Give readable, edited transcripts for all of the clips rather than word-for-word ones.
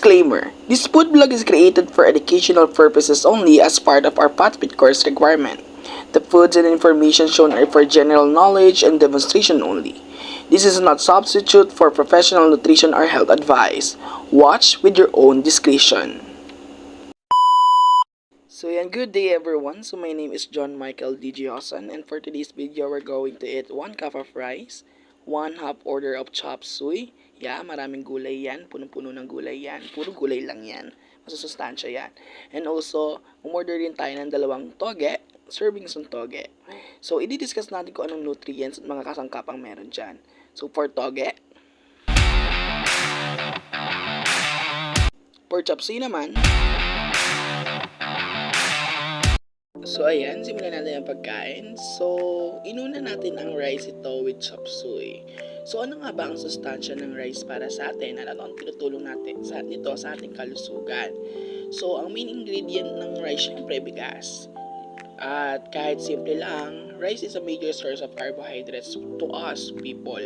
Disclaimer: This food blog is created for educational purposes only as part of our PATFIT course requirement. The foods and information shown are for general knowledge and demonstration only. This is not substitute for professional nutrition or health advice. Watch with your own discretion. So yan, good day everyone. So my name is John Michael D. Giosan, and for today's video we're going to eat 1 cup of rice, 1 half order of chop suey. Yeah, maraming gulay yan, punong-puno ng gulay yan, puro gulay lang yan, masusustansya yan. And also, umorder din tayo ng 2 toge, servings ng toge. So i-discuss natin kung anong nutrients at mga kasangkapang meron dyan. So for toge, for chop suey naman, so ayan, simulan natin ang pagkain. So, inuna natin ang rice ito with chop suey. So, ano nga ba ang sustansya ng rice para sa atin? Ano ang tinutulong natin sa ating kalusugan? So, ang main ingredient ng rice, syempre, bigas. At kahit simple lang, rice is a major source of carbohydrates to us people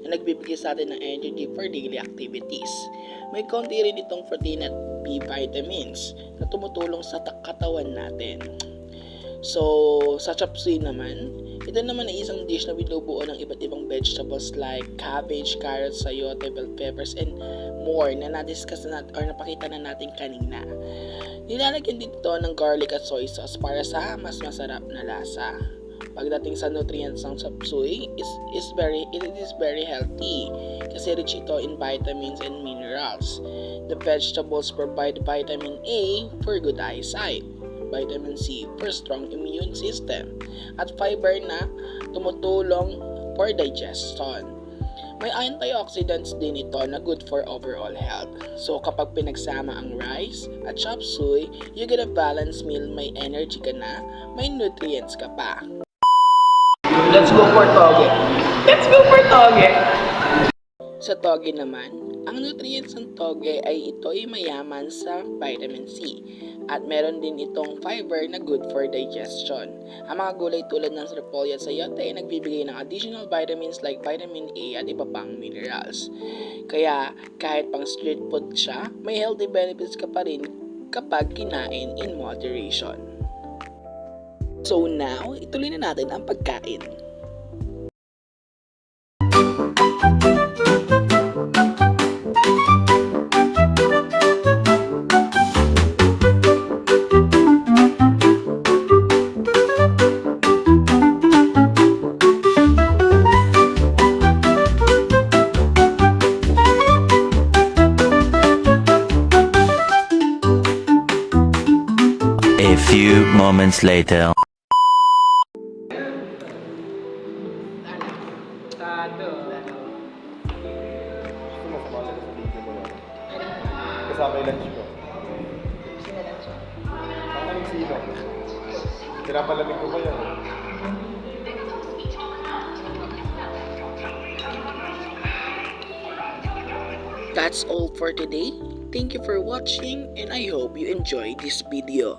na nagbibigay sa atin ng energy for daily activities. May konti rin itong protein at B vitamins na tumutulong sa katawan natin. So, sa chop suey naman, ito naman ay isang dish na binubuo ng iba't ibang vegetables like cabbage, carrots, sayote, bell peppers, and more na na-discuss na or napakita na natin kanina. Nilalagyan dito ng garlic at soy sauce para sa mas masarap na lasa. Pagdating sa nutrients ng chop suey, it is very healthy kasi rich ito in vitamins and minerals. The vegetables provide vitamin A for good eyesight, vitamin C for strong immune system, at fiber na tumutulong for digestion. May antioxidants din ito na good for overall health. So kapag pinagsama ang rice at chop suey, you get a balanced meal, may energy ka na, may nutrients ka pa. Let's go for toge. Let's go for toge. Sa toge naman, ang nutrients ng toge ay ito'y mayaman sa vitamin C at meron din itong fiber na good for digestion. Ang mga gulay tulad ng repolyo at sayote ay nagbibigay ng additional vitamins like vitamin A at iba pang minerals. Kaya kahit pang street food siya, may healthy benefits ka pa rin kapag kinain in moderation. So now, ituloy na natin ang pagkain. A few moments later. Kasama yung lunch ko. Ang anong sino? Pinapalamig ko ba yan? That's all for today. Thank you for watching and I hope you enjoyed this video.